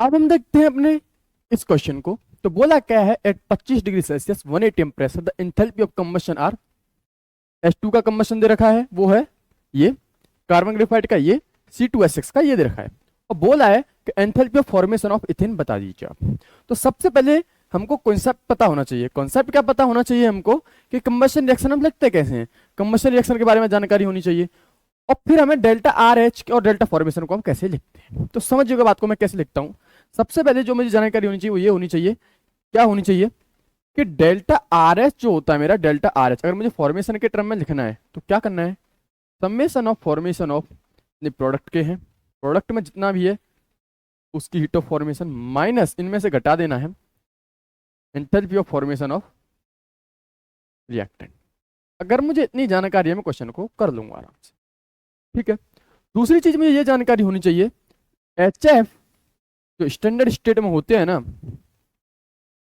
अब हम देखते हैं अपने इस क्वेश्चन को। तो बोला क्या है, at 25 degree Celsius 180 temperature the enthalpy of combustion are, H2 का कंबशन दे रखा है, वो है ये कार्बन ग्रेफाइट का, ये C2H6 का ये दे रखा है, और बोला है कि enthalpy of formation of ethane बता दीजिए आप। तो सबसे पहले हमको कॉन्सेप्ट पता होना चाहिए। कॉन्सेप्ट क्या पता होना चाहिए हमको, कि कंबशन रिएक्शन हम लिखते कैसे हैं, कंबशन रिएक्शन के बारे में जानकारी होनी चाहिए, और फिर हमें डेल्टा आर एच और डेल्टा फॉर्मेशन को हम कैसे लिखते हैं। तो समझिएगा बात को, मैं कैसे लिखता हूं। सबसे पहले जो मुझे जानकारी होनी चाहिए वो ये होनी चाहिए, क्या होनी चाहिए, कि डेल्टा आर एच जो होता है मेरा, डेल्टा आर एच अगर मुझे फॉर्मेशन के टर्म में लिखना है तो क्या करना है, summation of formation of product के हैं, प्रोडक्ट में जितना भी है उसकी हीट ऑफ फॉर्मेशन माइनस इनमें से घटा देना है enthalpy of formation of reactant. अगर मुझे इतनी जानकारी है मैं क्वेश्चन को कर लूंगा आराम से, ठीक है। दूसरी चीज मुझे ये जानकारी होनी चाहिए, एच एफ जो स्टैंडर्ड स्टेट में होते हैं ना,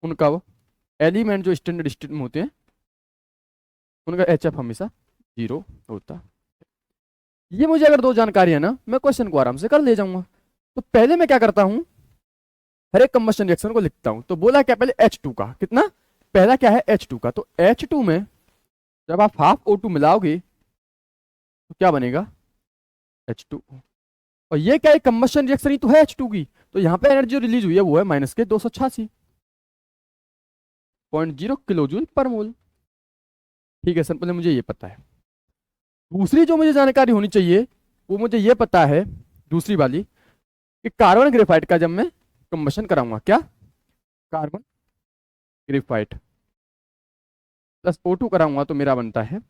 उनका वो एलिमेंट जो स्टैंडर्ड स्टेट में होते हैं उनका एच एफ हमेशा 0 होता है। ये मुझे अगर दो जानकारी है ना, मैं क्वेश्चन को आराम से कर ले जाऊंगा। तो पहले मैं क्या करता हूं, हर एक कंबशन रिएक्शन को लिखता हूं। तो बोला क्या पहले H2 का कितना, पहला क्या है H2 का, तो H2 में जब आप हाफ O2 मिलाओगे तो क्या बनेगा H2, और ये क्या है, कंबशन रिएक्शन ही तो है H2 की। तो यहाँ पे एनर्जी रिलीज हुई है वो है माइनस के 286.0 किलो जूल पर मोल। ठीक है सर, पहले मुझे ये पता है। दूसरी जो मुझे जानकारी होनी चाहिए वो मुझे ये पता है, दूसरी वाली, कि कार्बन ग्रेफाइट का जब मैं कंबशन कराऊंगा, क्या कार्बन ग्रेफाइट प्लस O2 कराऊंगा तो मेरा बनता है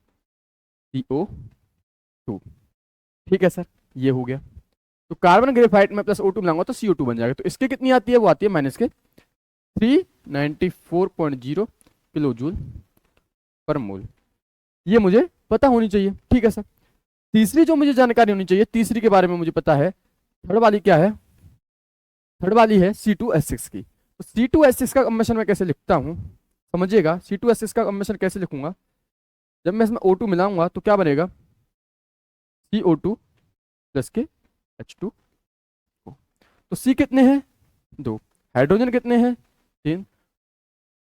CO2। ठीक है सर, ये हो गया। तो कार्बन ग्रेफाइट में प्लस O2 मिलाऊंगा तो CO2 बन जाएगा। तो इसके कितनी आती है, वो आती है माइनस के 394.0 किलो जूल पर मोल। ये मुझे पता होनी चाहिए, ठीक है सर। तीसरी जो मुझे जानकारी होनी चाहिए, तीसरी के बारे में मुझे पता है, थर्ड वाली क्या है, थर्ड वाली है C2H6 की। तो C2H6 का कंबशन मैं कैसे लिखता हूं, समझिएगा। C2H6 का कंबशन कैसे लिखूंगा, जब मैं इसमें O2 मिलाऊंगा तो क्या बनेगा, CO2 प्लस के H2। तो C कितने हैं, 2, हाइड्रोजन कितने हैं, 3,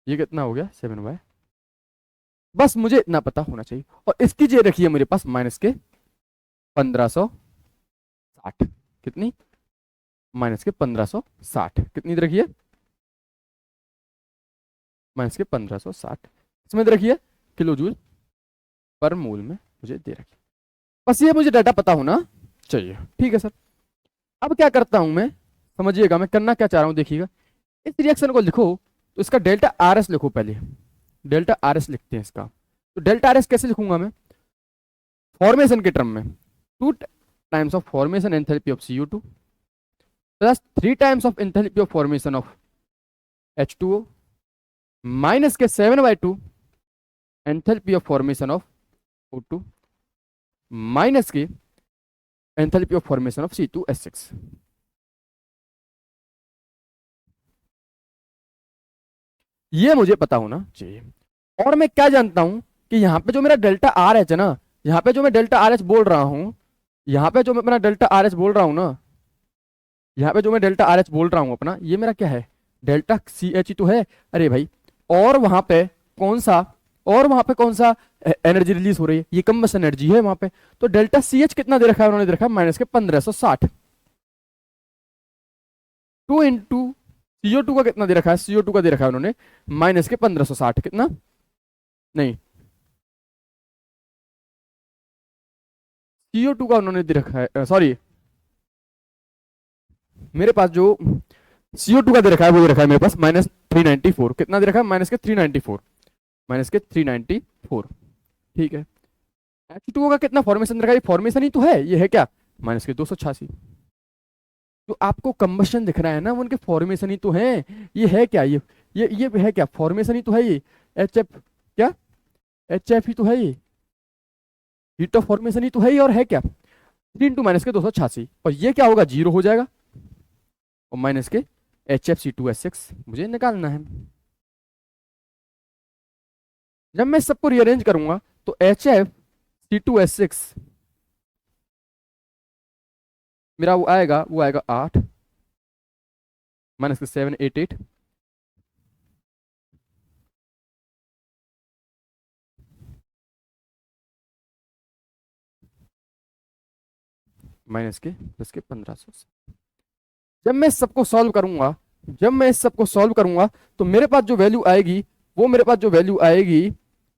ये कितना हो गया 7y। बस मुझे इतना पता होना चाहिए। और इसकी जे रखी है मेरे पास माइनस के 1560, कितनी, माइनस के 1560, कितनी रखी है, माइनस के 1560, इसमें रखिए किलो जूल पर मोल में मुझे दे रखी। बस ये मुझे डाटा पता होना चाहिए, ठीक है सर। अब क्या करता हूं मैं, समझिएगा मैं करना क्या चाह रहा हूं, देखिएगा। इस रिएक्शन को लिखो तो इसका डेल्टा आर एस लिखो, पहले डेल्टा आर एस लिखते हैं इसका। तो डेल्टा आर एस कैसे लिखूंगा मैं, फॉर्मेशन के टर्म में 2 times of formation enthalpy of CO2 plus 3 times of enthalpy of formation of H2O minus के 7/2 enthalpy of formation of O2 minus के enthalpy of formation of C2H6। ये मुझे पता होना चाहिए। और मैं क्या जानता हूं, कि यहां पे जो मेरा डेल्टा आर एच है ना, यहां पे जो मैं डेल्टा आर एच बोल रहा हूं, यहां पे जो मैं अपना डेल्टा आर एच बोल रहा हूं ना, यहां पे जो मैं डेल्टा आर एच बोल रहा हूं अपना, ये मेरा क्या है, डेल्टा सी एच ही तो है। अरे भाई, और वहां पे कौन सा, और वहां पे कौन सा एनर्जी रिलीज हो रही है, ये कंबशन एनर्जी है वहां पे। तो डेल्टा सी एच कितना दे रखा है उन्होंने, दे रखा है माइनस के 1560, 2 इंटू CO2 का कितना दे रखा है, CO2 का दे रखा है उन्होंने माइनस के 1560, कितना, नहीं CO2 का उन्होंने दे रखा है, सॉरी, मेरे पास जो CO2 का दे रखा है वो दे रखा है मेरे पास माइनस 394, कितना दे रखा है, माइनस के 394, माइनस के 394। ठीक है, H2O का कितना फॉर्मेशन रखा है, फॉर्मेशन ही तो है, ये है क्या, माइनस के 286। जो आपको कंबशन दिख रहा है ना, वो उनके फॉर्मेशन ही तो है। ये है क्या, ये है क्या, फॉर्मेशन ही तो है ये, एच एफ, क्या एच एफ ही तो है ये, हीट ऑफ फॉर्मेशन ही तो है ये, और है क्या 3 इंटू माइनस के 286, और ये क्या होगा, 0 हो जाएगा, और माइनस के HFC2H6 मुझे निकालना है। जब मैं सबको रीअरेंज करूंगा तो HFC2H6 मेरा वो आएगा 8, माइनस के 788 माइनस के 10 के 1500 से। जब मैं इस सबको सॉल्व करूंगा, जब मैं इस सबको सॉल्व करूंगा तो मेरे पास जो वैल्यू आएगी, वो मेरे पास जो वैल्यू आएगी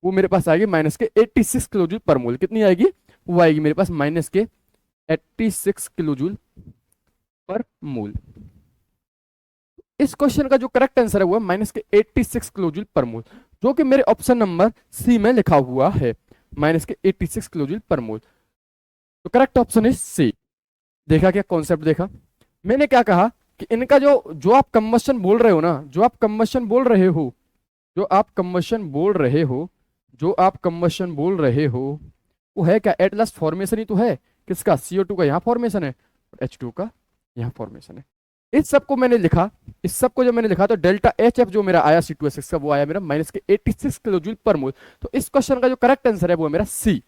वो मेरे पास आएगी माइनस के 86 किलो जूल पर मोल। कितनी आएगी? वो आएगी मेरे पास माइनस के 86 किलो जूल पर मोल। इस क्वेश्चन का जो करेक्ट आंसर है वो है माइनस के 86 किलो जूल पर मोल, जो कि मेरे ऑप्शन नंबर सी में लिखा हुआ है, माइनस के 86 किलो जूल पर मोल। तो करेक्ट ऑप्शन है सी। देखा क्या कॉन्सेप्ट? देखा मैंने क्या कहा कि इनका जो आप कंबशन बोल रहे हो ना, जो आप कंबशन बोल रहे हो, जो आप कंबशन बोल रहे हो, जो आप कंबशन बोल रहे हो, वो है क्या? एट लास्ट फॉर्मेशन ही तो है। किसका? CO2 का यहाँ फॉर्मेशन है, H2 का यहाँ फॉर्मेशन है। इस सबको मैंने लिखा, इस सबको जब मैंने लिखा तो डेल्टा HF जो मेरा आया C2H6 का, वो आया मेरा माइनस के 86 किलो जूल पर मोल। तो इस क्वेश्चन का जो करेक्ट आंसर है वो है मेरा सी।